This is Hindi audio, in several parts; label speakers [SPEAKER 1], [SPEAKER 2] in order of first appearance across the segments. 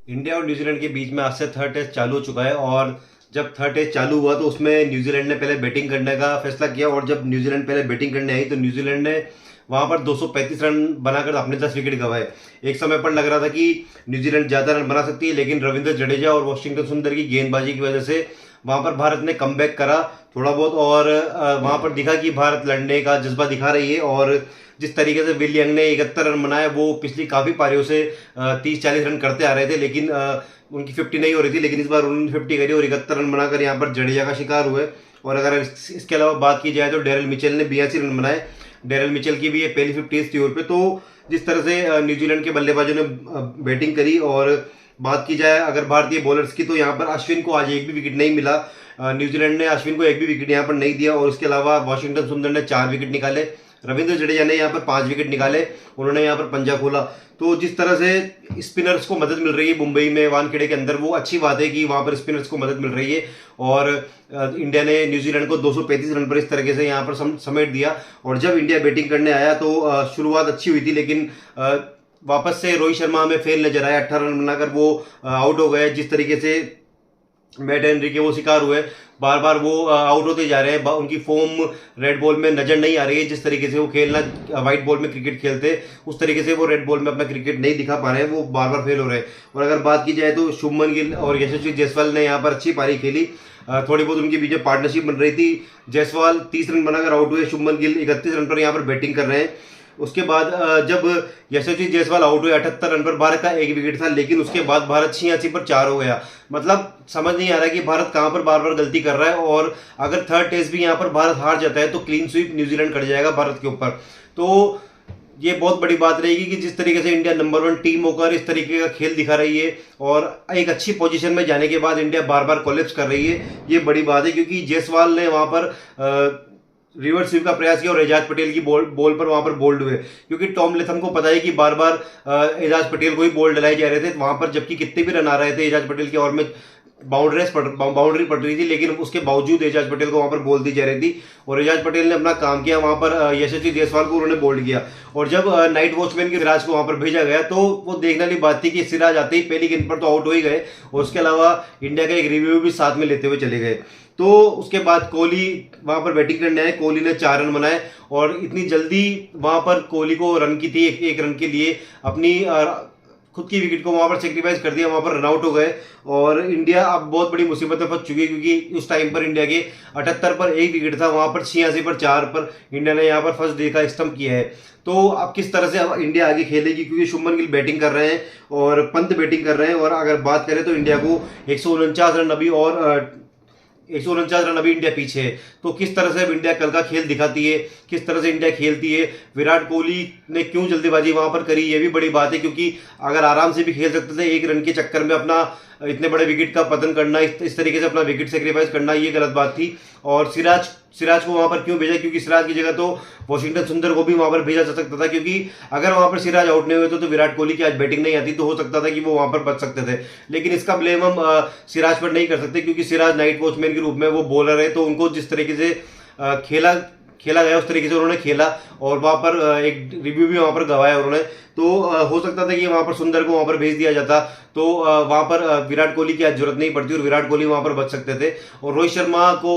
[SPEAKER 1] इंडिया और न्यूजीलैंड के बीच में आज से थर्ड टेस्ट चालू हो चुका है। और जब थर्ड टेस्ट चालू हुआ तो उसमें न्यूजीलैंड ने पहले बैटिंग करने का फैसला किया। और जब न्यूजीलैंड पहले बैटिंग करने आई तो न्यूजीलैंड ने वहां पर 235 रन बनाकर अपने 10 विकेट गंवाए। एक समय पर लग रहा था कि न्यूजीलैंड ज्यादा रन बना सकती है, लेकिन रविंद्र जडेजा और वॉशिंगटन सुंदर की गेंदबाजी की वजह से वहां पर भारत ने कमबैक करा थोड़ा बहुत। और वहां पर दिखा कि भारत लड़ने का जज्बा दिखा रही है। और जिस तरीके से विल यंग ने 71 रन बनाए, वो पिछली काफी पारियों से 30-40 रन करते आ रहे थे, लेकिन उनकी 50 नहीं हो रही थी। लेकिन इस बार उन्होंने 50 करी और 71 रन बनाकर यहाँ पर जडेजा का शिकार हुए। और अगर इसके अलावा बात की जाए तो डेरिल मिचेल ने 82 रन बनाए। डेरिल मिचेल की भी ये पहली 50 थी ओवर पे। तो जिस तरह से न्यूजीलैंड के बल्लेबाजों ने बैटिंग करी, और बात की जाए अगर भारतीय बॉलर्स की, तो यहाँ पर अश्विन को आज एक भी विकेट नहीं मिला। न्यूजीलैंड ने अश्विन को एक भी विकेट यहाँ पर नहीं दिया। और उसके अलावा वॉशिंगटन सुंदर ने 4 विकेट निकाले, रविंद्र जडेजा ने यहाँ पर 5 विकेट निकाले, उन्होंने यहाँ पर पंजा खोला। तो जिस तरह से स्पिनर्स को मदद मिल रही है मुंबई में वानखेड़े के अंदर, वो अच्छी बात है कि वहां पर स्पिनर्स को मदद मिल रही है। और इंडिया ने न्यूजीलैंड को 235 रन पर इस तरीके से यहाँ पर समेट दिया। और जब इंडिया बैटिंग करने आया तो शुरुआत अच्छी हुई थी, लेकिन वापस से रोहित शर्मा हमें फेल नजर आया। 18 रन बनाकर वो आउट हो गए। जिस तरीके से मैट हेनरी के वो शिकार हुए, बार बार वो आउट होते जा रहे हैं। उनकी फॉर्म रेड बॉल में नजर नहीं आ रही है। जिस तरीके से वो खेलना व्हाइट बॉल में क्रिकेट खेलते, उस तरीके से वो रेड बॉल में अपना क्रिकेट नहीं दिखा पा रहे हैं, वो बार बार फेल हो रहे हैं। और अगर बात की जाए तो शुभमन गिल और यशस्वी जायसवाल ने यहाँ पर अच्छी पारी खेली। थोड़ी बहुत उनके बीच में पार्टनरशिप बन रही थी। जायसवाल 30 रन बनाकर आउट हुए, शुभमन गिल 31 रन पर यहाँ पर बैटिंग कर रहे हैं। उसके बाद जब यशस्वी जायसवाल आउट हुए 78 रन पर, भारत का एक विकेट था, लेकिन उसके बाद भारत 86 पर 4 हो गया। मतलब समझ नहीं आ रहा है कि भारत कहां पर बार बार गलती कर रहा है। और अगर थर्ड टेस्ट भी यहां पर भारत हार जाता है तो क्लीन स्वीप न्यूजीलैंड कर जाएगा भारत के ऊपर। तो ये बहुत बड़ी बात रहेगी कि जिस तरीके से इंडिया नंबर 1 टीम होकर इस तरीके का खेल दिखा रही है और एक अच्छी पोजीशन में जाने के बाद इंडिया बार बार कोलैप्स कर रही है, ये बड़ी बात है। क्योंकि जायसवाल ने वहां पर रिवर्स स्वीप का प्रयास किया और एजाज पटेल की बॉल पर वहां पर बोल्ड हुए। क्योंकि टॉम लेथम को पता है कि बार बार एजाज पटेल को ही बॉल डलाए जा रहे थे वहां पर, जबकि कितने भी रन आ रहे थे एजाज पटेल के ओवर में, बाउंड्री पड़ रही थी, लेकिन उसके बावजूद एजाज पटेल को वहां पर बॉल दी जा रही थी। और एजाज पटेल ने अपना काम किया वहां पर, यशस्वी जायसवाल को उन्होंने बोल्ड किया। और जब नाइट वॉचमैन की सिराज को वहां पर भेजा गया तो वो देखने वाली बात थी कि सिराज आते ही पहली गेंद पर तो आउट हो ही गए, और उसके अलावा इंडिया का एक रिव्यू भी साथ में लेते हुए चले गए। तो उसके बाद कोहली वहां पर बैटिंग करने आए, कोहली ने 4 रन बनाए। और इतनी जल्दी वहां पर कोहली को रन की थी, एक रन के लिए अपनी खुद की विकेट को वहां पर सेक्रीफाइस कर दिया, वहां पर रन आउट हो गए। और इंडिया अब बहुत बड़ी मुसीबत में फंस चुकी है, क्योंकि उस टाइम पर इंडिया के 78 पर एक विकेट था, वहां पर 86 पर 4 पर इंडिया ने यहाँ पर फर्स्ट डे का स्टंप किया है। तो अब किस तरह से अब इंडिया आगे खेलेगी, क्योंकि शुभमन गिल बैटिंग कर रहे हैं और पंत बैटिंग कर रहे हैं। और अगर बात करें तो इंडिया को 149 रन अभी, और 149 रन अभी इंडिया पीछे है। तो किस तरह से अब इंडिया कल का खेल दिखाती है, किस तरह से इंडिया खेलती है, विराट कोहली ने क्यों जल्दीबाजी वहां पर करी, ये भी बड़ी बात है। क्योंकि अगर आराम से भी खेल सकते थे, एक रन के चक्कर में अपना इतने बड़े विकेट का पतन करना, इस तरीके से अपना विकेट सेक्रीफाइस करना, ये गलत बात थी। और सिराज को वहां पर क्यों भेजा, क्योंकि सिराज की जगह तो वॉशिंगटन सुंदर को भी वहां पर भेजा जा सकता था। क्योंकि अगर वहां पर सिराज आउट नहीं हुए तो विराट कोहली की आज बैटिंग नहीं आती, तो हो सकता था कि वो वहां पर बच सकते थे। लेकिन इसका ब्लेम हम सिराज पर नहीं कर सकते, क्योंकि सिराज नाइट वॉचमैन के रूप में वो बॉलर है। तो उनको जिस तरीके से खेला गया उस तरीके से उन्होंने खेला, और वहां पर एक रिव्यू भी वहां पर गवाया उन्होंने। तो हो सकता था कि वहां पर सुंदर को वहां पर भेज दिया जाता, तो वहां पर विराट कोहली की आज जरूरत नहीं पड़ती और विराट कोहली वहां पर बच सकते थे। और रोहित शर्मा को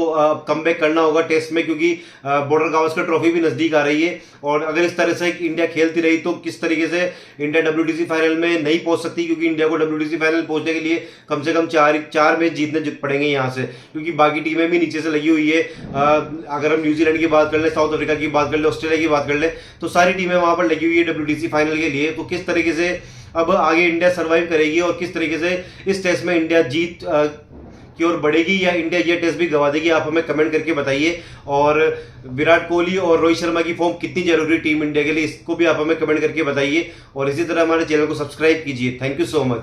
[SPEAKER 1] कमबैक करना होगा टेस्ट में, क्योंकि बॉर्डर गावस्कर ट्रॉफी भी नजदीक आ रही है। और अगर इस तरह से इंडिया खेलती रही तो किस तरीके से इंडिया डब्ल्यूटीसी फाइनल में नहीं पहुंच सकती, क्योंकि इंडिया को डब्ल्यूटीसी फाइनल पहुंचने के लिए कम से कम चार मैच जीतने पड़ेंगे यहाँ से, क्योंकि बाकी टीमें भी नीचे से लगी हुई है। अगर हम न्यूजीलैंड की बात कर ले, साउथ अफ्रीका की बात कर ले, ऑस्ट्रेलिया की बात कर ले, तो सारी टीमें वहां पर लगी हुई है डब्ल्यूटीसी फाइनल के लिए। तो किस तरीके से अब आगे इंडिया सरवाइव करेगी और किस तरीके से इस टेस्ट में इंडिया जीत की ओर बढ़ेगी, या इंडिया ये टेस्ट भी गवा देगी, आप हमें कमेंट करके बताइए। और विराट कोहली और रोहित शर्मा की फॉर्म कितनी जरूरी टीम इंडिया के लिए, इसको भी आप हमें कमेंट करके बताइए। और इसी तरह हमारे चैनल को सब्सक्राइब कीजिए। Thank you so much.